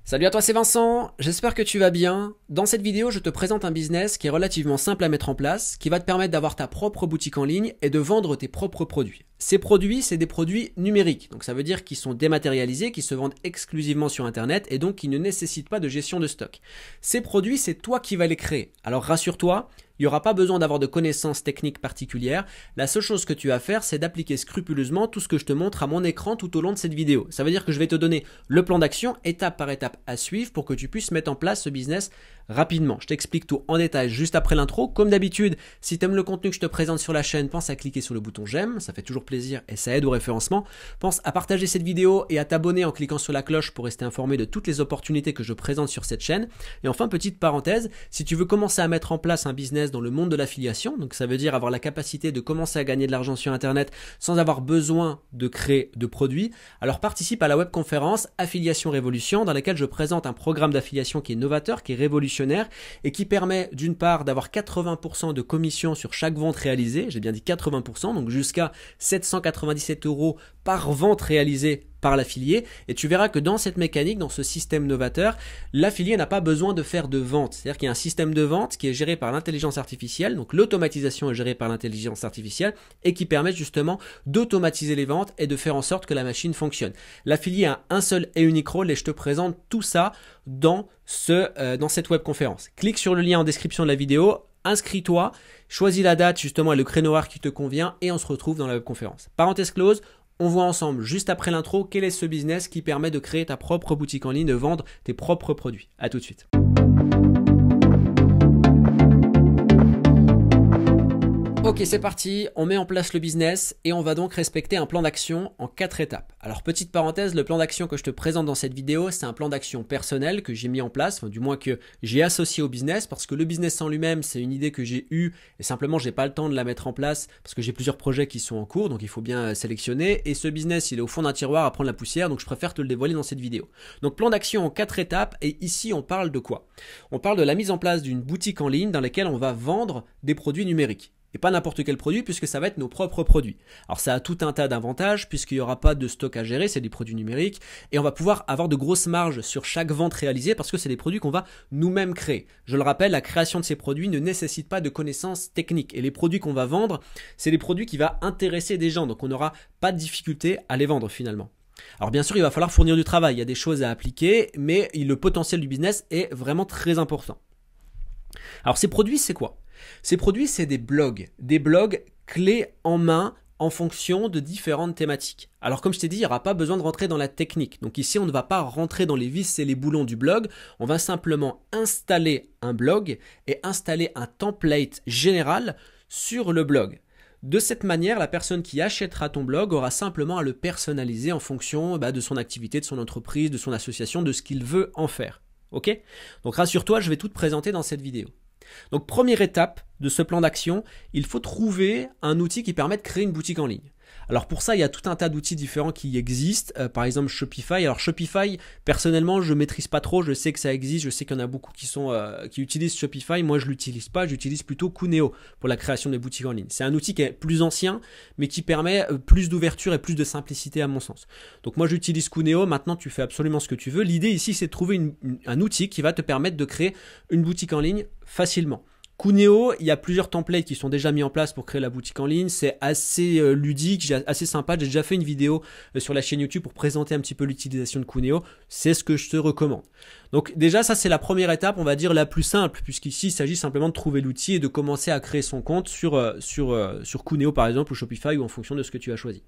Salut à toi, c'est Vincent, j'espère que tu vas bien. Dans cette vidéo, je te présente un business qui est relativement simple à mettre en place, qui va te permettre d'avoir ta propre boutique en ligne et de vendre tes propres produits. Ces produits, c'est des produits numériques, donc ça veut dire qu'ils sont dématérialisés, qui se vendent exclusivement sur Internet et donc qui ne nécessitent pas de gestion de stock. Ces produits, c'est toi qui vas les créer. Alors rassure-toi, il n'y aura pas besoin d'avoir de connaissances techniques particulières. La seule chose que tu as à faire, c'est d'appliquer scrupuleusement tout ce que je te montre à mon écran tout au long de cette vidéo. Ça veut dire que je vais te donner le plan d'action étape par étape à suivre pour que tu puisses mettre en place ce business rapidement. Je t'explique tout en détail juste après l'intro. Comme d'habitude, si tu aimes le contenu que je te présente sur la chaîne, pense à cliquer sur le bouton j'aime, ça fait toujours plaisir et ça aide au référencement. Pense à partager cette vidéo et à t'abonner en cliquant sur la cloche pour rester informé de toutes les opportunités que je présente sur cette chaîne. Et enfin, petite parenthèse, si tu veux commencer à mettre en place un business dans le monde de l'affiliation, donc ça veut dire avoir la capacité de commencer à gagner de l'argent sur Internet sans avoir besoin de créer de produits, alors participe à la webconférence Affiliation Révolution dans laquelle je présente un programme d'affiliation qui est novateur, qui est révolutionnaire et qui permet d'une part d'avoir 80% de commission sur chaque vente réalisée, j'ai bien dit 80%, donc jusqu'à 797 € par vente réalisée par l'affilié, et tu verras que dans cette mécanique, dans ce système novateur, l'affilié n'a pas besoin de faire de vente. C'est-à-dire qu'il y a un système de vente qui est géré par l'intelligence artificielle, donc l'automatisation est gérée par l'intelligence artificielle et qui permet justement d'automatiser les ventes et de faire en sorte que la machine fonctionne. L'affilié a un seul et unique rôle et je te présente tout ça dans cette webconférence. Clique sur le lien en description de la vidéo, inscris-toi, choisis la date justement et le créneau horaire qui te convient et on se retrouve dans la webconférence. Parenthèse close. On voit ensemble, juste après l'intro, quel est ce business qui permet de créer ta propre boutique en ligne, de vendre tes propres produits. À tout de suite. Ok, c'est parti, on met en place le business et on va donc respecter un plan d'action en 4 étapes. Alors petite parenthèse, le plan d'action que je te présente dans cette vidéo, c'est un plan d'action personnel que j'ai mis en place, enfin, du moins que j'ai associé au business, parce que le business en lui-même, c'est une idée que j'ai eue et simplement j'ai pas le temps de la mettre en place parce que j'ai plusieurs projets qui sont en cours, donc il faut bien sélectionner. Et ce business, il est au fond d'un tiroir à prendre la poussière, donc je préfère te le dévoiler dans cette vidéo. Donc plan d'action en 4 étapes et ici on parle de quoi? On parle de la mise en place d'une boutique en ligne dans laquelle on va vendre des produits numériques. Et pas n'importe quel produit puisque ça va être nos propres produits. Alors ça a tout un tas d'avantages puisqu'il n'y aura pas de stock à gérer, c'est des produits numériques et on va pouvoir avoir de grosses marges sur chaque vente réalisée parce que c'est des produits qu'on va nous-mêmes créer. Je le rappelle, la création de ces produits ne nécessite pas de connaissances techniques et les produits qu'on va vendre, c'est des produits qui vont intéresser des gens donc on n'aura pas de difficulté à les vendre finalement. Alors bien sûr, il va falloir fournir du travail, il y a des choses à appliquer mais le potentiel du business est vraiment très important. Alors ces produits, c'est quoi ? Ces produits, c'est des blogs clés en main en fonction de différentes thématiques. Alors comme je t'ai dit, il n'y aura pas besoin de rentrer dans la technique. Donc ici, on ne va pas rentrer dans les vis et les boulons du blog. On va simplement installer un blog et installer un template général sur le blog. De cette manière, la personne qui achètera ton blog aura simplement à le personnaliser en fonction de son activité, de son entreprise, de son association, de ce qu'il veut en faire. Ok ? Donc rassure-toi, je vais tout te présenter dans cette vidéo. Donc première étape de ce plan d'action, il faut trouver un outil qui permet de créer une boutique en ligne. Alors pour ça, il y a tout un tas d'outils différents qui existent, par exemple Shopify. Alors Shopify, personnellement, je ne maîtrise pas trop, je sais que ça existe, je sais qu'il y en a beaucoup qui utilisent Shopify. Moi, je ne l'utilise pas, j'utilise plutôt Kuneo pour la création des boutiques en ligne. C'est un outil qui est plus ancien, mais qui permet plus d'ouverture et plus de simplicité à mon sens. Donc moi, j'utilise Kuneo, maintenant tu fais absolument ce que tu veux. L'idée ici, c'est de trouver un outil qui va te permettre de créer une boutique en ligne facilement. Kuneo, il y a plusieurs templates qui sont déjà mis en place pour créer la boutique en ligne. C'est assez ludique, assez sympa. J'ai déjà fait une vidéo sur la chaîne YouTube pour présenter un petit peu l'utilisation de Kuneo. C'est ce que je te recommande. Donc déjà, ça c'est la première étape, on va dire la plus simple, puisqu'ici il s'agit simplement de trouver l'outil et de commencer à créer son compte sur Kuneo par exemple ou Shopify ou en fonction de ce que tu as choisi.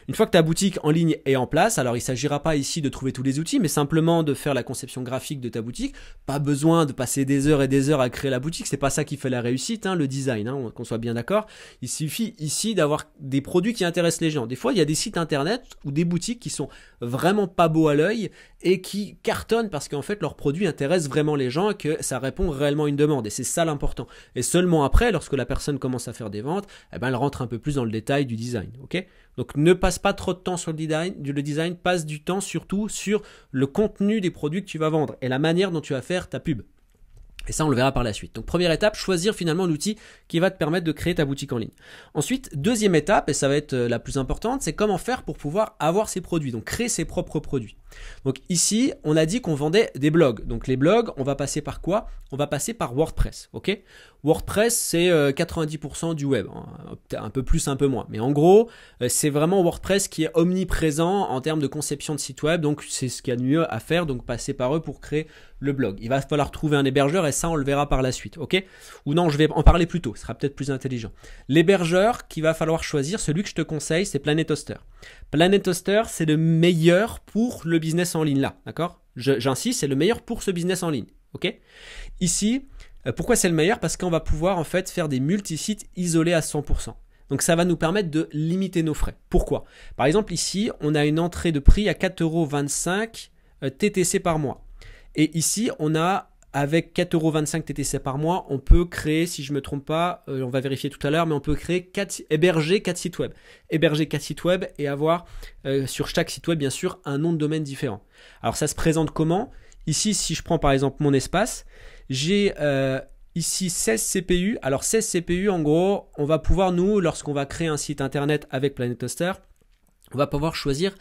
Une fois que ta boutique en ligne est en place, alors il ne s'agira pas ici de trouver tous les outils, mais simplement de faire la conception graphique de ta boutique. Pas besoin de passer des heures et des heures à créer la boutique, c'est pas ça qui fait la réussite, le design, qu'on soit bien d'accord. Il suffit ici d'avoir des produits qui intéressent les gens. Des fois, il y a des sites internet ou des boutiques qui sont vraiment pas beaux à l'œil et qui cartonnent parce qu'en fait leurs produits intéressent vraiment les gens et que ça répond réellement à une demande. Et c'est ça l'important. Et seulement après, lorsque la personne commence à faire des ventes, elle rentre un peu plus dans le détail du design. Ok ? Donc ne passe pas trop de temps sur le design, passe du temps surtout sur le contenu des produits que tu vas vendre et la manière dont tu vas faire ta pub. Et ça, on le verra par la suite. Donc, première étape, choisir finalement l'outil qui va te permettre de créer ta boutique en ligne. Ensuite, deuxième étape, et ça va être la plus importante, c'est comment faire pour pouvoir avoir ces produits, donc créer ses propres produits. Donc ici, on a dit qu'on vendait des blogs. Donc les blogs, on va passer par quoi? On va passer par WordPress, ok? WordPress, c'est 90% du web, hein, un peu plus, un peu moins. Mais en gros, c'est vraiment WordPress qui est omniprésent en termes de conception de site web. Donc c'est ce qu'il y a de mieux à faire, donc passer par eux pour créer le blog. Il va falloir trouver un hébergeur et ça, on le verra par la suite, ok? Ou non, je vais en parler plus tôt, ce sera peut-être plus intelligent. L'hébergeur qu'il va falloir choisir, celui que je te conseille, c'est Planet Hoster. Planet Hoster, c'est le meilleur pour le business en ligne là, d'accord? J'insiste, c'est le meilleur pour ce business en ligne, ok? Ici, pourquoi c'est le meilleur? Parce qu'on va pouvoir en fait faire des multisites isolés à 100%. Donc ça va nous permettre de limiter nos frais. Pourquoi? Par exemple ici, on a une entrée de prix à 4,25 € TTC par mois. Et ici, on a avec 4,25 € TTC par mois, on peut créer, si je ne me trompe pas, on va vérifier tout à l'heure, mais on peut créer héberger 4 sites web. Héberger 4 sites web et avoir sur chaque site web, bien sûr, un nom de domaine différent. Alors ça se présente comment? Ici, si je prends par exemple mon espace, j'ai ici 16 CPU. Alors 16 CPU, en gros, on va pouvoir, nous, lorsqu'on va créer un site internet avec Planet Hoster, on va pouvoir choisir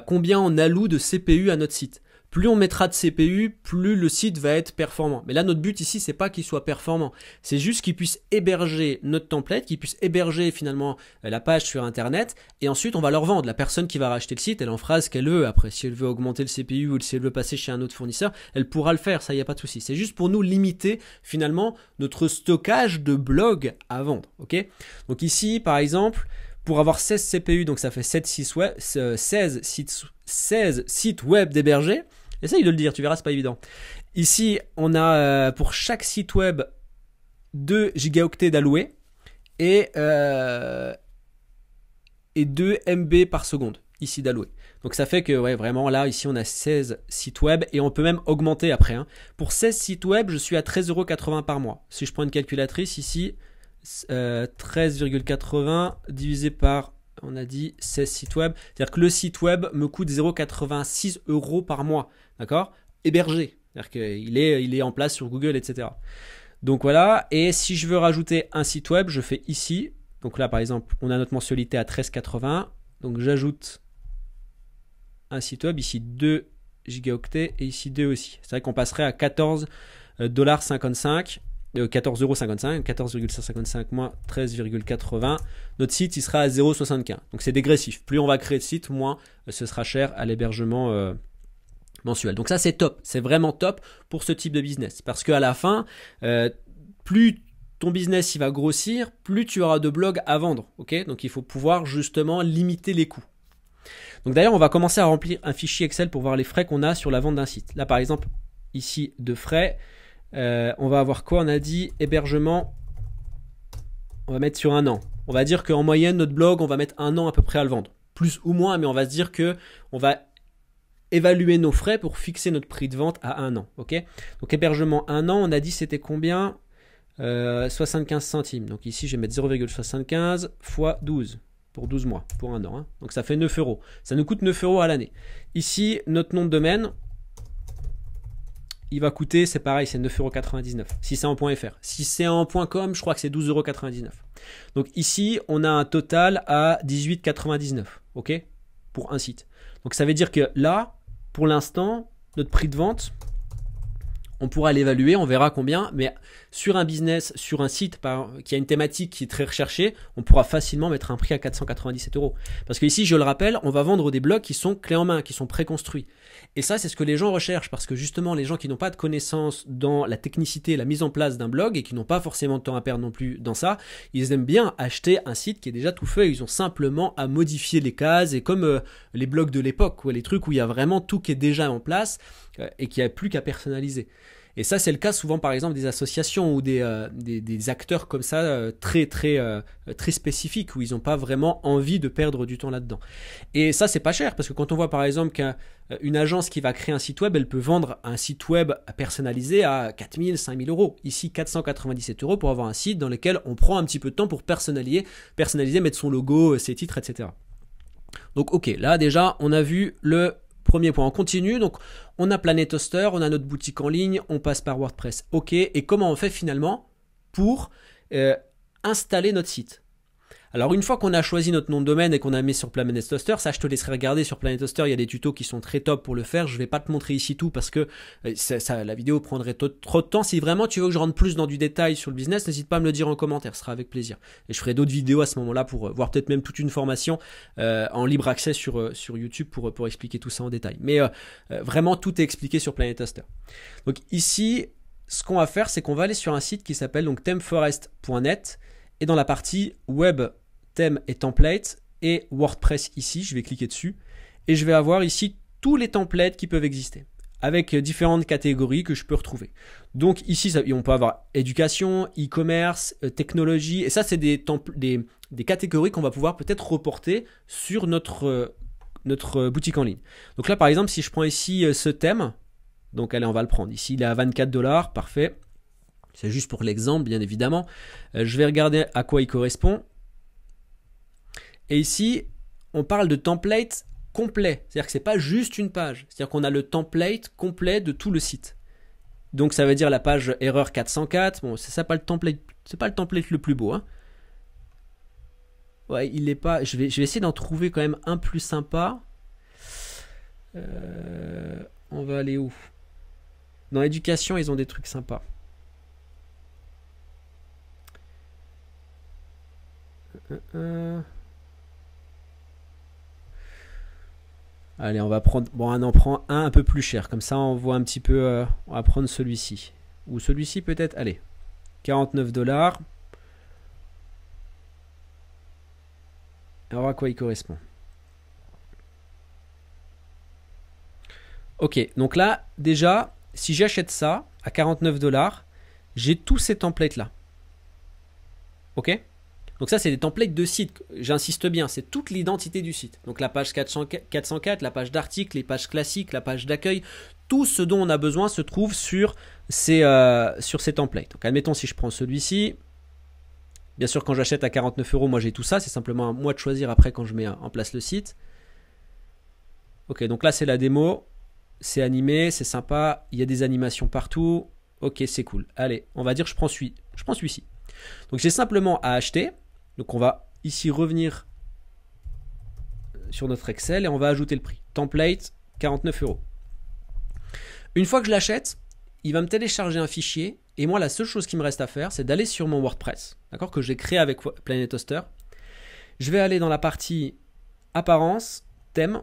combien on alloue de CPU à notre site. Plus on mettra de CPU, plus le site va être performant. Mais là, notre but ici, c'est pas qu'il soit performant. C'est juste qu'il puisse héberger notre template, qu'il puisse héberger finalement la page sur Internet. Et ensuite, on va leur vendre. La personne qui va racheter le site, elle en fera ce qu'elle veut. Après, si elle veut augmenter le CPU ou si elle veut passer chez un autre fournisseur, elle pourra le faire. Ça, il n'y a pas de souci. C'est juste pour nous limiter finalement notre stockage de blogs à vendre. Ok? Donc ici, par exemple, pour avoir 16 CPU, donc ça fait 16 sites web d'héberger. Essaye de le dire, tu verras, c'est pas évident. Ici, on a pour chaque site web 2 gigaoctets d'alloués et 2 MB par seconde ici d'alloués. Donc ça fait que ouais, vraiment là, ici on a 16 sites web et on peut même augmenter après. Hein. Pour 16 sites web, je suis à 13,80 € par mois. Si je prends une calculatrice ici, 13,80 divisé par, on a dit 16 sites web, c'est-à-dire que le site web me coûte 0,86 € par mois, d'accord? Hébergé, c'est-à-dire qu'il est en place sur Google, etc. Donc voilà, et si je veux rajouter un site web, je fais ici, donc là par exemple, on a notre mensualité à 13,80, donc j'ajoute un site web, ici 2 gigaoctets et ici 2 aussi. C'est vrai qu'on passerait à 14,55 $, 14,55 €, 14,55 moins 13,80. Notre site, il sera à 0,75. Donc c'est dégressif. Plus on va créer de sites, moins ce sera cher à l'hébergement mensuel. Donc ça, c'est top. C'est vraiment top pour ce type de business. Parce qu'à la fin, plus ton business il va grossir, plus tu auras de blogs à vendre. Okay, donc il faut pouvoir justement limiter les coûts. Donc d'ailleurs, on va commencer à remplir un fichier Excel pour voir les frais qu'on a sur la vente d'un site. Là, par exemple, ici, de frais. On va avoir quoi? On a dit hébergement, on va mettre sur un an. On va dire qu'en moyenne, notre blog, on va mettre un an à peu près à le vendre. Plus ou moins, mais on va se dire que on va évaluer nos frais pour fixer notre prix de vente à un an. Okay, donc hébergement un an, on a dit c'était combien? 75 centimes. Donc ici, je vais mettre 0,75 fois 12 pour 12 mois, pour un an. Hein. Donc ça fait 9 €. Ça nous coûte 9 € à l'année. Ici, notre nom de domaine, il va coûter, c'est pareil, c'est 9,99 €. Si c'est en .fr. Si c'est en .com, je crois que c'est 12,99 €. Donc ici, on a un total à 18,99 €, ok, pour un site. Donc ça veut dire que là, pour l'instant, notre prix de vente, on pourra l'évaluer, on verra combien, mais sur un business, sur un site qui a une thématique qui est très recherchée, on pourra facilement mettre un prix à 497 €. Parce que ici, je le rappelle, on va vendre des blogs qui sont clés en main, qui sont préconstruits. Et ça, c'est ce que les gens recherchent, parce que justement, les gens qui n'ont pas de connaissances dans la technicité, la mise en place d'un blog, et qui n'ont pas forcément de temps à perdre non plus dans ça, ils aiment bien acheter un site qui est déjà tout fait, ils ont simplement à modifier les cases, et comme les blogs de l'époque, les trucs où il y a vraiment tout qui est déjà en place, et qu'il n'y a plus qu'à personnaliser. Et ça, c'est le cas souvent, par exemple, des associations ou des acteurs comme ça, très spécifiques, où ils n'ont pas vraiment envie de perdre du temps là-dedans. Et ça, c'est pas cher, parce que quand on voit, par exemple, qu'une agence qui va créer un site web, elle peut vendre un site web personnalisé à 4 000, 5 000 €. Ici, 497 € pour avoir un site dans lequel on prend un petit peu de temps pour personnaliser, mettre son logo, ses titres, etc. Donc, ok, là, déjà, on a vu le premier point. On continue, donc on a Planet Hoster, on a notre boutique en ligne, on passe par WordPress. Ok, et comment on fait finalement pour installer notre site? Alors une fois qu'on a choisi notre nom de domaine et qu'on a mis sur Planet Hoster, ça je te laisserai regarder sur Planet Hoster, il y a des tutos qui sont très top pour le faire. Je vais pas te montrer ici tout parce que la vidéo prendrait trop de temps. Si vraiment tu veux que je rentre plus dans du détail sur le business, n'hésite pas à me le dire en commentaire, ce sera avec plaisir. Et je ferai d'autres vidéos à ce moment-là pour voir peut-être même toute une formation en libre accès sur YouTube pour expliquer tout ça en détail. Mais vraiment tout est expliqué sur Planet Hoster. Donc ici, ce qu'on va faire, c'est qu'on va aller sur un site qui s'appelle donc themeforest.net et dans la partie web, thème et template et WordPress ici, je vais cliquer dessus et je vais avoir ici tous les templates qui peuvent exister avec différentes catégories que je peux retrouver. Donc ici, on peut avoir éducation, e-commerce, technologie et ça c'est des catégories qu'on va pouvoir peut-être reporter sur notre boutique en ligne. Donc là par exemple, si je prends ici ce thème, donc allez, on va le prendre. Ici, il est à 24 $, parfait. C'est juste pour l'exemple, bien évidemment. Je vais regarder à quoi il correspond. Et ici, on parle de template complet. C'est-à-dire que ce n'est pas juste une page. C'est-à-dire qu'on a le template complet de tout le site. Donc ça veut dire la page erreur 404. Bon, c'est ça pas le template. C'est pas le template le plus beau. Hein. Ouais, il est pas. Je vais essayer d'en trouver quand même un plus sympa. On va aller où? Dans l'éducation, ils ont des trucs sympas. Allez, on va prendre. Bon, on en prend un peu plus cher. Comme ça, on voit un petit peu. On va prendre celui-ci. Ou celui-ci, peut-être. Allez. 49 $. Alors, à quoi il correspond? Ok, donc là, déjà, si j'achète ça à 49 $, j'ai tous ces templates-là. Ok? Donc ça, c'est des templates de site. J'insiste bien, c'est toute l'identité du site. Donc la page 404, la page d'article, les pages classiques, la page d'accueil, tout ce dont on a besoin se trouve sur ces templates. Donc admettons si je prends celui-ci. Bien sûr, quand j'achète à 49 €, moi j'ai tout ça. C'est simplement à moi de choisir après quand je mets en place le site. Ok, donc là c'est la démo. C'est animé, c'est sympa. Il y a des animations partout. Ok, c'est cool. Allez, on va dire je prends celui-ci. Donc j'ai simplement à acheter. Donc on va ici revenir sur notre Excel et on va ajouter le prix. Template, 49 €. Une fois que je l'achète, il va me télécharger un fichier. Et moi, la seule chose qui me reste à faire, c'est d'aller sur mon WordPress, d'accord, que j'ai créé avec Planet Hoster. Je vais aller dans la partie apparence, thème.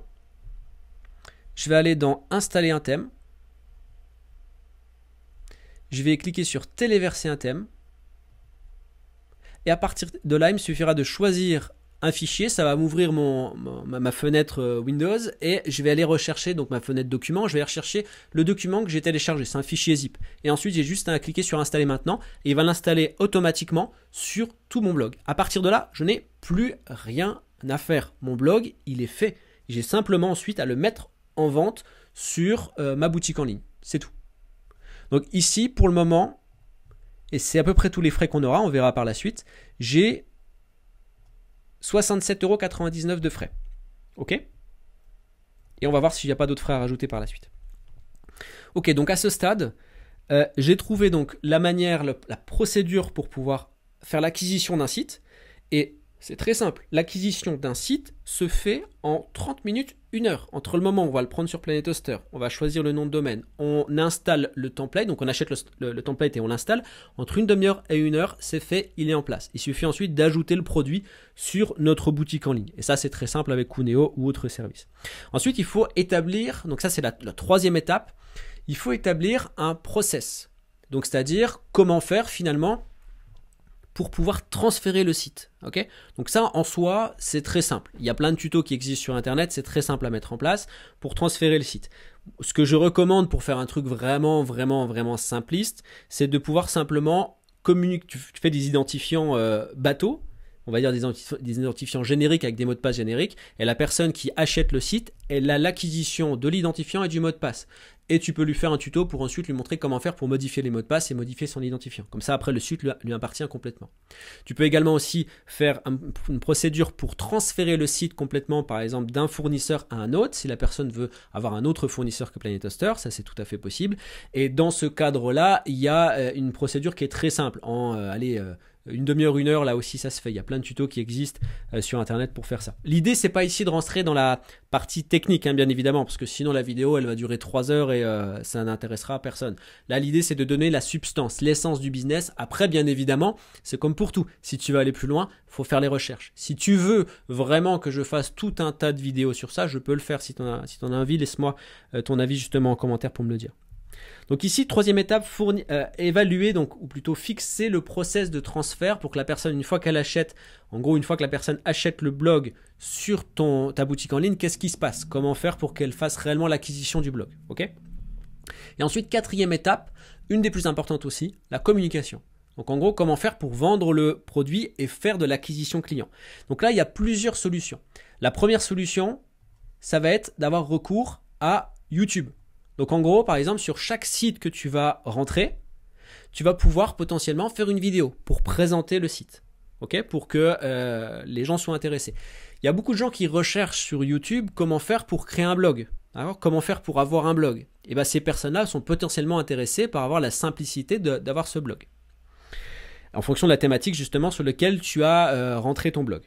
Je vais aller dans installer un thème. Je vais cliquer sur téléverser un thème. Et à partir de là, il me suffira de choisir un fichier. Ça va m'ouvrir ma fenêtre Windows et je vais aller rechercher donc ma fenêtre document. Je vais aller rechercher le document que j'ai téléchargé. C'est un fichier zip. Et ensuite, j'ai juste à cliquer sur installer maintenant et il va l'installer automatiquement sur tout mon blog. À partir de là, je n'ai plus rien à faire. Mon blog, il est fait. J'ai simplement ensuite à le mettre en vente sur ma boutique en ligne. C'est tout. Donc ici, pour le moment, et c'est à peu près tous les frais qu'on aura, on verra par la suite, j'ai 67,99 € de frais. Ok? Et on va voir s'il n'y a pas d'autres frais à rajouter par la suite. Ok, donc à ce stade, j'ai trouvé donc la manière, la procédure pour pouvoir faire l'acquisition d'un site. Et c'est très simple. L'acquisition d'un site se fait en 30 minutes, 1 heure. Entre le moment où on va le prendre sur Planet Hoster, on va choisir le nom de domaine, on installe le template, donc on achète le template et on l'installe. Entre une demi-heure et 1 heure, c'est fait, il est en place. Il suffit ensuite d'ajouter le produit sur notre boutique en ligne. Et ça, c'est très simple avec Cuneo ou autre service. Ensuite, il faut établir, donc ça c'est la troisième étape, il faut établir un process. Donc c'est-à-dire comment faire finalement pour pouvoir transférer le site. Okay, donc ça, en soi, c'est très simple. Il y a plein de tutos qui existent sur Internet, c'est très simple à mettre en place pour transférer le site. Ce que je recommande pour faire un truc vraiment simpliste, c'est de pouvoir simplement communiquer. Tu fais des identifiants bateaux, on va dire des identifiants génériques avec des mots de passe génériques, et la personne qui achète le site, elle a l'acquisition de l'identifiant et du mot de passe. Et tu peux lui faire un tuto pour ensuite lui montrer comment faire pour modifier les mots de passe et modifier son identifiant. Comme ça, après, le site lui appartient complètement. Tu peux également aussi faire une procédure pour transférer le site complètement, par exemple, d'un fournisseur à un autre. Si la personne veut avoir un autre fournisseur que Planet Hoster, ça c'est tout à fait possible. Et dans ce cadre-là, il y a une procédure qui est très simple. En une demi-heure, une heure, là aussi ça se fait. Il y a plein de tutos qui existent sur internet pour faire ça. L'idée c'est pas ici de rentrer dans la partie technique, hein, bien évidemment, parce que sinon la vidéo elle va durer 3 heures et ça n'intéressera personne. Là l'idée c'est de donner la substance, l'essence du business. Après bien évidemment, c'est comme pour tout. Si tu veux aller plus loin, faut faire les recherches. Si tu veux vraiment que je fasse tout un tas de vidéos sur ça, je peux le faire. Si tu en as envie, laisse-moi ton avis justement en commentaire pour me le dire. Donc ici, troisième étape, évaluer, donc, ou plutôt fixer le process de transfert pour que la personne, une fois qu'elle achète, en gros, une fois que la personne achète le blog sur ta boutique en ligne, qu'est-ce qui se passe? Comment faire pour qu'elle fasse réellement l'acquisition du blog? Ok. Et ensuite, quatrième étape, une des plus importantes aussi, la communication. Donc en gros, comment faire pour vendre le produit et faire de l'acquisition client. Donc là, il y a plusieurs solutions. La première solution, ça va être d'avoir recours à YouTube. Donc en gros, par exemple, sur chaque site que tu vas rentrer, tu vas pouvoir potentiellement faire une vidéo pour présenter le site, ok, pour que les gens soient intéressés. Il y a beaucoup de gens qui recherchent sur YouTube comment faire pour créer un blog, comment faire pour avoir un blog. Et bien ces personnes-là sont potentiellement intéressées par avoir la simplicité d'avoir ce blog, en fonction de la thématique justement sur laquelle tu as rentré ton blog.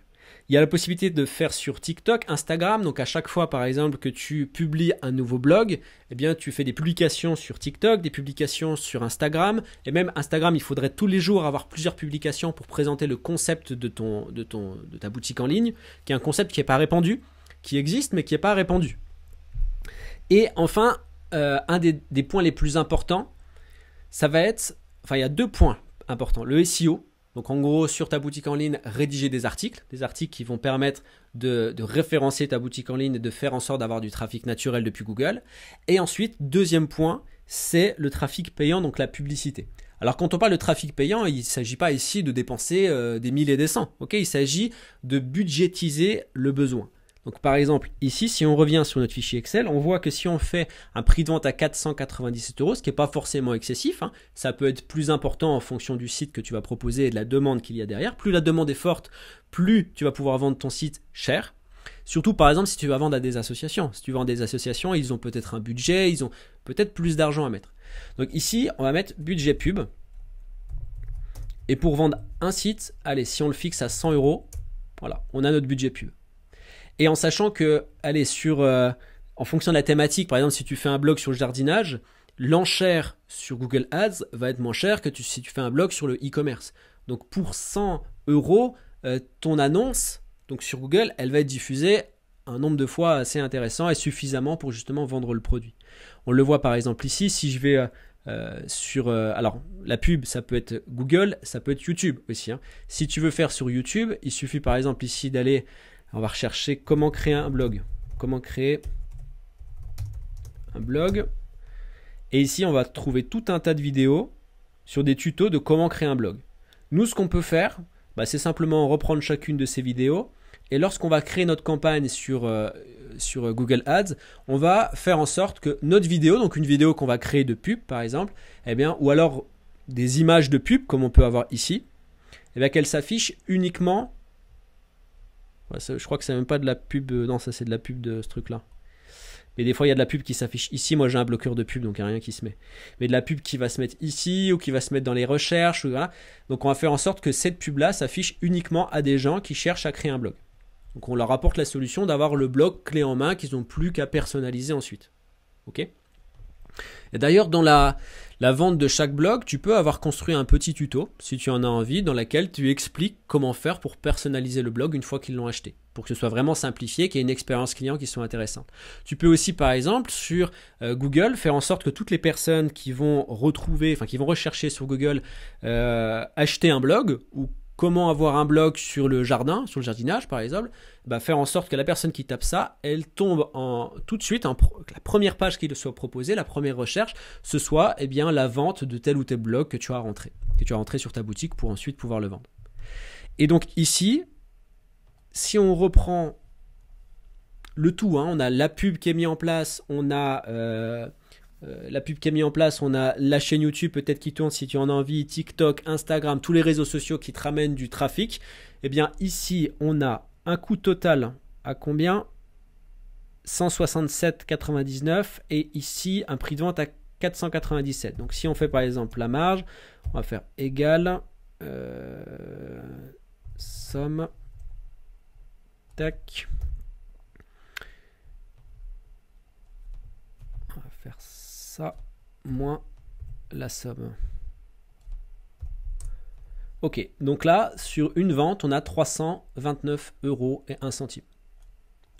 Il y a la possibilité de faire sur TikTok, Instagram. Donc à chaque fois, par exemple, que tu publies un nouveau blog, eh bien, tu fais des publications sur TikTok, des publications sur Instagram. Et même Instagram, il faudrait tous les jours avoir plusieurs publications pour présenter le concept de ta boutique en ligne, qui est un concept qui n'est pas répandu, qui existe, mais qui n'est pas répandu. Et enfin, un des points les plus importants, ça va être... Enfin, il y a 2 points importants. Le SEO. Donc en gros, sur ta boutique en ligne, rédiger des articles qui vont permettre de référencer ta boutique en ligne et de faire en sorte d'avoir du trafic naturel depuis Google. Et ensuite, deuxième point, c'est le trafic payant, donc la publicité. Alors quand on parle de trafic payant, il ne s'agit pas ici de dépenser des 1000 et des 100. Il s'agit de budgétiser le besoin. Donc par exemple, ici, si on revient sur notre fichier Excel, on voit que si on fait un prix de vente à 497 €, ce qui n'est pas forcément excessif, hein, ça peut être plus important en fonction du site que tu vas proposer et de la demande qu'il y a derrière. Plus la demande est forte, plus tu vas pouvoir vendre ton site cher. Surtout par exemple si tu vas vendre à des associations. Si tu vends à des associations, ils ont peut-être un budget, ils ont peut-être plus d'argent à mettre. Donc ici, on va mettre budget pub. Et pour vendre un site, allez, si on le fixe à 100 €, voilà, on a notre budget pub. Et en sachant que, allez, en fonction de la thématique, par exemple, si tu fais un blog sur le jardinage, l'enchère sur Google Ads va être moins chère que si tu fais un blog sur le e-commerce. Donc pour 100 €, ton annonce, donc sur Google, elle va être diffusée un nombre de fois assez intéressant et suffisamment pour justement vendre le produit. On le voit par exemple ici, si je vais alors la pub, ça peut être Google, ça peut être YouTube aussi, hein. Si tu veux faire sur YouTube, il suffit par exemple ici d'aller... On va rechercher comment créer un blog. Comment créer un blog. Et ici, on va trouver tout un tas de vidéos sur des tutos de comment créer un blog. Nous, ce qu'on peut faire, c'est simplement reprendre chacune de ces vidéos. Et lorsqu'on va créer notre campagne sur Google Ads, on va faire en sorte que notre vidéo, donc une vidéo qu'on va créer de pub par exemple, ou alors des images de pub comme on peut avoir ici, qu'elle s'affiche uniquement... Je crois que c'est même pas de la pub, non ça c'est de la pub de ce truc là. Mais des fois il y a de la pub qui s'affiche ici, moi j'ai un bloqueur de pub donc il n'y a rien qui se met. Mais de la pub qui va se mettre ici ou qui va se mettre dans les recherches, voilà. Donc on va faire en sorte que cette pub là s'affiche uniquement à des gens qui cherchent à créer un blog. Donc on leur apporte la solution d'avoir le blog clé en main qu'ils n'ont plus qu'à personnaliser ensuite. Ok ? Et d'ailleurs, dans la vente de chaque blog, tu peux avoir construit un petit tuto, si tu en as envie, dans lequel tu expliques comment faire pour personnaliser le blog une fois qu'ils l'ont acheté, pour que ce soit vraiment simplifié, qu'il y ait une expérience client qui soit intéressante. Tu peux aussi, par exemple, sur Google, faire en sorte que toutes les personnes qui vont rechercher sur Google acheter un blog ou comment avoir un blog sur le jardinage par exemple, faire en sorte que la personne qui tape ça, elle tombe tout de suite, la première page qui lui soit proposée, la première recherche, ce soit la vente de tel ou tel blog que tu as rentré sur ta boutique pour ensuite pouvoir le vendre. Et donc ici, si on reprend le tout, on a la pub qui est mise en place, on a... on a la chaîne YouTube peut-être qui tourne si tu en as envie, TikTok, Instagram, tous les réseaux sociaux qui te ramènent du trafic. Ici, on a un coût total à combien ? 167,99 et ici, un prix de vente à 497. Donc, si on fait par exemple la marge, on va faire égal somme. Tac. On va faire ça moins la somme. Ok, donc là, sur une vente, on a 329 € et 1 centime.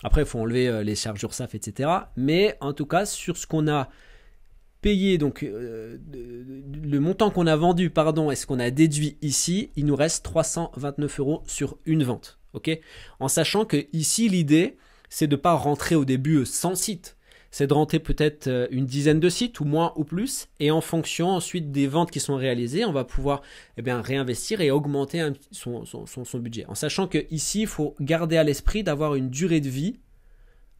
Après, il faut enlever les charges URSSAF, etc. Mais en tout cas, sur ce qu'on a payé, donc le montant qu'on a vendu, pardon, et ce qu'on a déduit ici, il nous reste 329 € sur une vente. Ok, en sachant que ici, l'idée, c'est de ne pas rentrer au début 100 sites. C'est de rentrer peut-être une dizaine de sites ou moins ou plus, et en fonction ensuite des ventes qui sont réalisées, on va pouvoir réinvestir et augmenter son budget. En sachant que ici, il faut garder à l'esprit d'avoir une durée de vie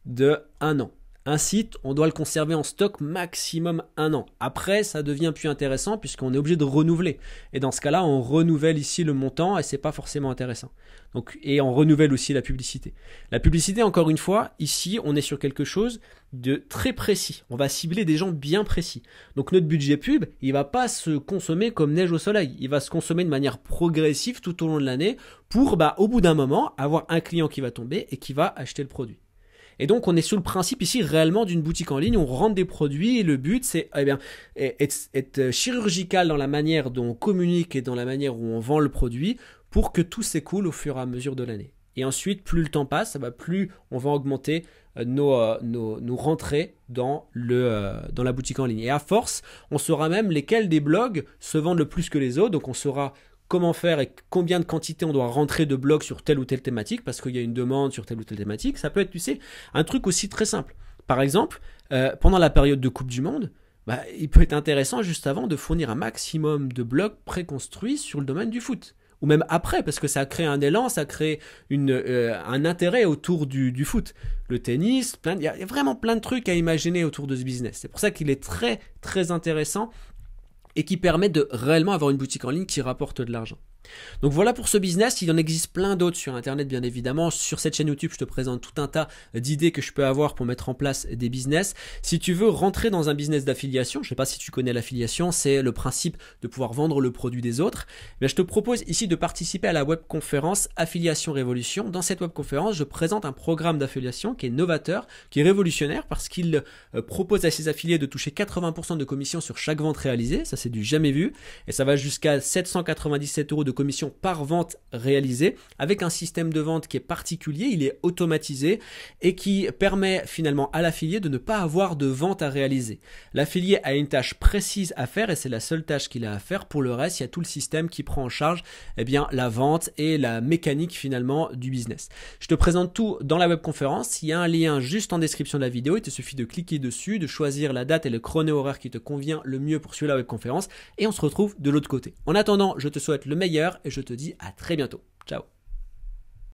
de 1 an. Un site, on doit le conserver en stock maximum 1 an. Après, ça devient plus intéressant puisqu'on est obligé de renouveler. Et dans ce cas-là, on renouvelle ici le montant et c'est pas forcément intéressant. Donc, et on renouvelle aussi la publicité. La publicité, encore une fois, ici, on est sur quelque chose de très précis. On va cibler des gens bien précis. Donc notre budget pub, il va pas se consommer comme neige au soleil. Il va se consommer de manière progressive tout au long de l'année pour, au bout d'un moment, avoir un client qui va tomber et qui va acheter le produit. Et donc, on est sur le principe ici réellement d'une boutique en ligne. On rentre des produits et le but, c'est être chirurgical dans la manière dont on communique et dans la manière où on vend le produit pour que tout s'écoule au fur et à mesure de l'année. Et ensuite, plus le temps passe, plus on va augmenter nos rentrées dans la boutique en ligne. Et à force, on saura même lesquels des blogs se vendent le plus que les autres. Donc, on saura comment faire et combien de quantité on doit rentrer de blogs sur telle ou telle thématique parce qu'il y a une demande sur telle ou telle thématique. Ça peut être, tu sais, un truc aussi très simple. Par exemple, pendant la période de Coupe du Monde, il peut être intéressant juste avant de fournir un maximum de blogs préconstruits sur le domaine du foot. Ou même après, parce que ça crée un élan, ça crée un intérêt autour du foot. Le tennis, il y a vraiment plein de trucs à imaginer autour de ce business. C'est pour ça qu'il est très, très intéressant et qui permet de réellement avoir une boutique en ligne qui rapporte de l'argent. Donc voilà pour ce business, il en existe plein d'autres sur internet bien évidemment. Sur cette chaîne YouTube, je te présente tout un tas d'idées que je peux avoir pour mettre en place des business. Si tu veux rentrer dans un business d'affiliation, je ne sais pas si tu connais l'affiliation, c'est le principe de pouvoir vendre le produit des autres. Mais je te propose ici de participer à la webconférence Affiliation Révolution. Dans cette webconférence, je présente un programme d'affiliation qui est novateur, qui est révolutionnaire parce qu'il propose à ses affiliés de toucher 80% de commission sur chaque vente réalisée. Ça, c'est du jamais vu. Et ça va jusqu'à 797 € de commission par vente réalisée avec un système de vente qui est particulier, il est automatisé et qui permet finalement à l'affilié de ne pas avoir de vente à réaliser. L'affilié a une tâche précise à faire et c'est la seule tâche qu'il a à faire. Pour le reste, il y a tout le système qui prend en charge la vente et la mécanique finalement du business. Je te présente tout dans la webconférence. Il y a un lien juste en description de la vidéo. Il te suffit de cliquer dessus, de choisir la date et le chrono horaire qui te convient le mieux pour suivre la webconférence et on se retrouve de l'autre côté. En attendant, je te souhaite le meilleur et je te dis à très bientôt. Ciao.